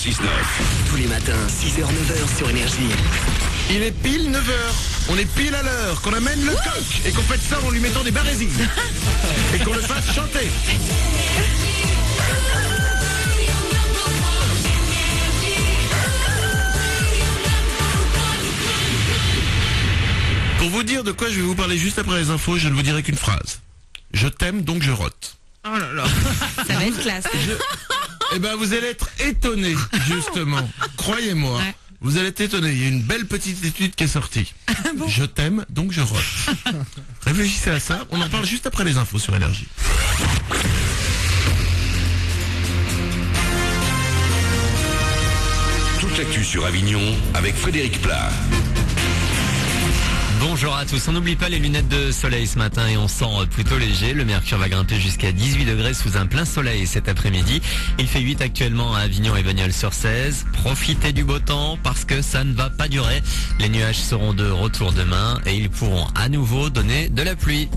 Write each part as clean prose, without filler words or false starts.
6-9. Tous les matins, 6h-9h sur Énergie. Il est pile 9h, on est pile à l'heure, qu'on amène le coq et qu'on fait ça en lui mettant des barésies. Et qu'on le fasse chanter. Pour vous dire de quoi je vais vous parler juste après les infos, je ne vous dirai qu'une phrase. Je t'aime donc je rote. Oh là là. Ça va être classe. Eh ben vous allez être étonnés, justement. Croyez-moi. Ouais. Vous allez être étonnés. Il y a une belle petite étude qui est sortie. Bon. Je t'aime donc je rote. Réfléchissez à ça. On en parle juste après les infos sur Énergie. Toute l'actu sur Avignon avec Frédéric Plat. Bonjour à tous, on n'oublie pas les lunettes de soleil ce matin et on sent plutôt léger. Le mercure va grimper jusqu'à 18 degrés sous un plein soleil cet après-midi. Il fait 8 actuellement à Avignon et Bagnols-sur-Cèze. Profitez du beau temps parce que ça ne va pas durer. Les nuages seront de retour demain et ils pourront à nouveau donner de la pluie.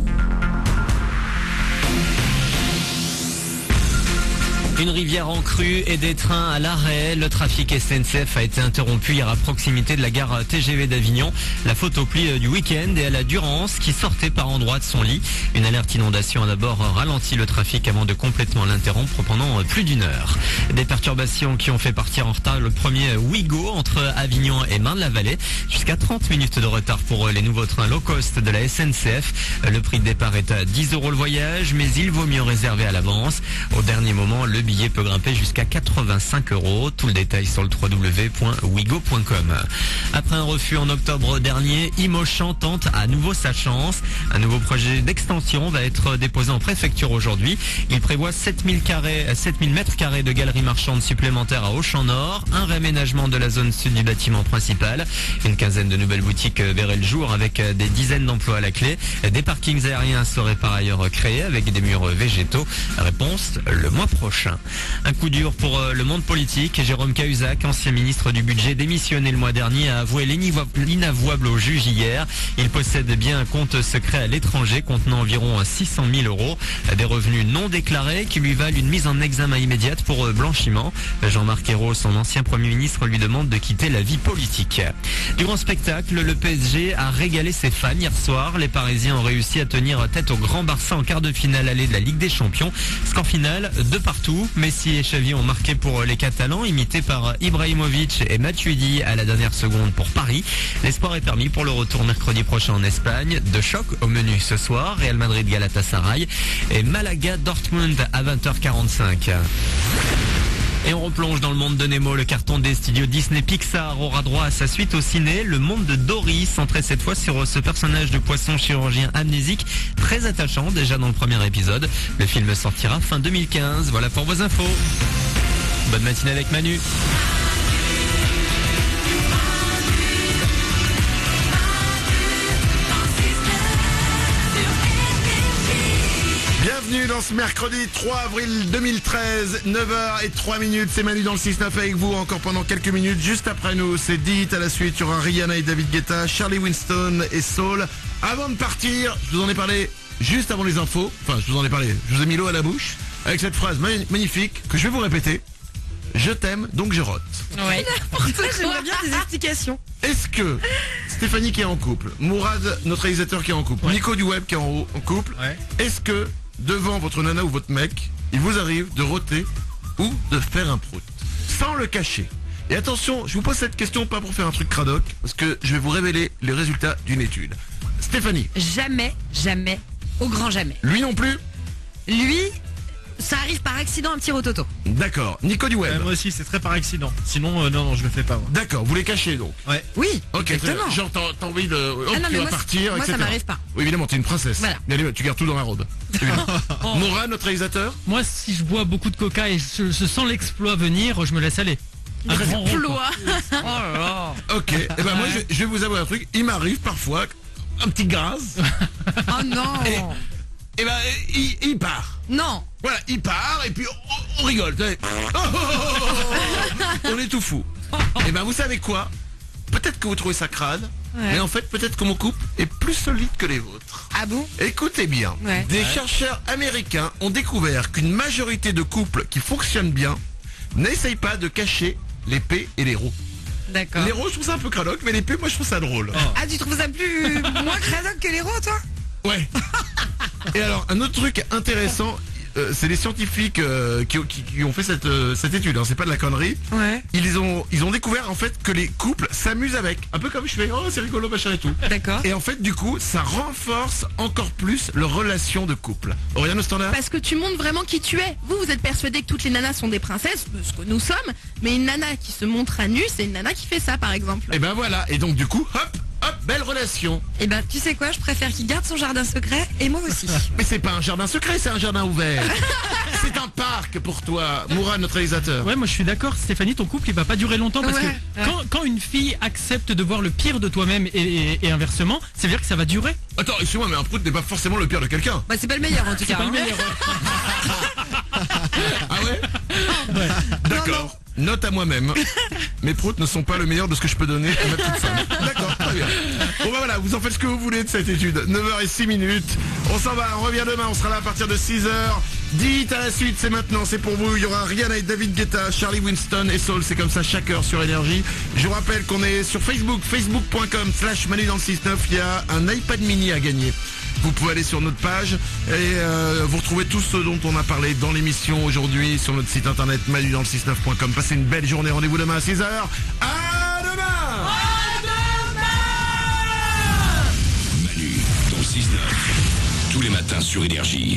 Une rivière en crue et des trains à l'arrêt. Le trafic SNCF a été interrompu hier à proximité de la gare TGV d'Avignon. La faute aux pluies du week-end et à la Durance qui sortait par endroits de son lit. Une alerte inondation a d'abord ralenti le trafic avant de complètement l'interrompre pendant plus d'une heure. Des perturbations qui ont fait partir en retard le premier Ouigo entre Avignon et Marne-la-Vallée. Jusqu'à 30 minutes de retard pour les nouveaux trains low cost de la SNCF. Le prix de départ est à 10 € le voyage, mais il vaut mieux réserver à l'avance. Au dernier moment, le billet peut grimper jusqu'à 85 €. Tout le détail sur le www.wigo.com. Après un refus en octobre dernier, Imochan tente à nouveau sa chance. Un nouveau projet d'extension va être déposé en préfecture aujourd'hui. Il prévoit 7000 mètres carrés de galeries marchandes supplémentaires à Auchan-Nord, un réaménagement de la zone sud du bâtiment principal. Une quinzaine de nouvelles boutiques verraient le jour avec des dizaines d'emplois à la clé. Des parkings aériens seraient par ailleurs créés avec des murs végétaux. Réponse le mois prochain. Un coup dur pour le monde politique. Jérôme Cahuzac, ancien ministre du budget démissionné le mois dernier, a avoué l'inavouable au juge hier. Il possède bien un compte secret à l'étranger contenant environ 600 000 €. Des revenus non déclarés qui lui valent une mise en examen immédiate pour blanchiment. Jean-Marc Ayrault, son ancien Premier ministre, lui demande de quitter la vie politique. Du grand spectacle, le PSG a régalé ses fans hier soir. Les Parisiens ont réussi à tenir tête au Grand Barça en quart de finale allée de la Ligue des Champions. Score final de partout. Messi et Xavi ont marqué pour les Catalans, imités par Ibrahimovic et Matuidi à la dernière seconde pour Paris. L'espoir est permis pour le retour mercredi prochain en Espagne. De choc au menu ce soir, Real Madrid-Galatasaray et Malaga-Dortmund à 20h45. Et on replonge dans le monde de Nemo. Le carton des studios Disney Pixar aura droit à sa suite au ciné. Le monde de Dory, centré cette fois sur ce personnage de poisson chirurgien amnésique, très attachant déjà dans le premier épisode. Le film sortira fin 2015. Voilà pour vos infos. Bonne matinée avec Manu. Bienvenue dans ce mercredi 3 avril 2013, 9h03. C'est Manu dans le 6-9 avec vous encore pendant quelques minutes. Juste après nous, c'est Dit à la suite. Il y aura Rihanna et David Guetta, Charlie Winston et Saul. Avant de partir, je vous en ai parlé juste avant les infos. Enfin, je vous en ai parlé, je vous ai mis l'eau à la bouche avec cette phrase magnifique que je vais vous répéter. Je t'aime, donc je rote. Ouais. J'aimerais bien des explications. Est-ce que Stéphanie qui est en couple, Mourad, notre réalisateur qui est en couple, Nico du web qui est en couple, est-ce que devant votre nana ou votre mec, il vous arrive de roter ou de faire un prout sans le cacher? Et attention, je vous pose cette question pas pour faire un truc cradoc, parce que je vais vous révéler les résultats d'une étude. Stéphanie. Jamais, jamais, au grand jamais. Lui non plus? Lui, ça arrive par accident, un petit rototo. D'accord. Nico du web. Moi aussi, c'est très par accident. Sinon, non, je le fais pas. Moi. D'accord, vous les cachez donc. Ouais. Oui, Ok, exactement. genre t'as envie de... Hop, Ah non, tu mais vas moi, partir, moi, etc. ça m'arrive pas. Oui, évidemment, t'es une princesse. Voilà. Mais allez, tu gardes tout dans la robe. Mourad, notre réalisateur. Moi, si je bois beaucoup de coca et je sens l'exploit venir, je me laisse aller. Un grand rond, quoi. Ploie. Oh là là. Ok, et ben moi je vais vous avouer un truc, il m'arrive parfois un petit gaz, Oh non. et ben il part. Non. Voilà, il part et puis on rigole. Tu sais. On est tout fou. Et ben vous savez quoi? Peut-être que vous trouvez ça crade, mais en fait peut-être que mon couple est plus solide que les vôtres. Ah bon? Écoutez bien, des chercheurs américains ont découvert qu'une majorité de couples qui fonctionnent bien n'essayent pas de cacher l'épée et l'héros. D'accord. L'héros, je trouve ça un peu craloque, mais l'épée, moi, je trouve ça drôle. Ah, tu trouves ça plus moins cradaque que l'héros, toi? Ouais. Et alors, un autre truc intéressant, c'est les scientifiques qui ont fait cette étude, hein, c'est pas de la connerie. Ouais. Ils ont découvert en fait que les couples s'amusent avec. Un peu comme je fais, oh c'est rigolo machin et tout. D'accord. Et en fait du coup ça renforce encore plus leur relation de couple. Oriane Standard. Parce que tu montres vraiment qui tu es. Vous êtes persuadés que toutes les nanas sont des princesses, ce que nous sommes, mais une nana qui se montre à nu, c'est une nana qui fait ça par exemple. Et ben voilà, et donc du coup, hop, belle relation. Eh ben, tu sais quoi, je préfère qu'il garde son jardin secret, et moi aussi. Mais c'est pas un jardin secret, c'est un jardin ouvert. C'est un parc pour toi, Mourad, notre réalisateur. Ouais, moi je suis d'accord, Stéphanie, ton couple il va pas durer longtemps parce Ouais, que quand une fille accepte de voir le pire de toi-même et inversement, ça veut dire que ça va durer. Attends, excuse-moi, mais un prout n'est pas forcément le pire de quelqu'un. Bah, c'est pas le meilleur en tout C'est cas. pas le hein. meilleur. Ah ouais. D'accord. Note à moi-même. Mes proutes ne sont pas le meilleur de ce que je peux donner à ma petite femme. D'accord, très bien. Bon bah voilà, vous en faites ce que vous voulez de cette étude. 9h06. On s'en va, on revient demain, on sera là à partir de 6h. Dites à la suite, c'est maintenant, c'est pour vous. Il y aura Rihanna et David Guetta, Charlie Winston et Soul, c'est comme ça chaque heure sur Énergie. Je vous rappelle qu'on est sur Facebook, facebook.com/Manu dans le 6-9. Il y a un iPad mini à gagner. Vous pouvez aller sur notre page et vous retrouvez tout ce dont on a parlé dans l'émission aujourd'hui sur notre site internet manudansle69.com. Passez une belle journée, rendez-vous demain à 6h. À demain. Manu dans le 6-9. Tous les matins sur Énergie.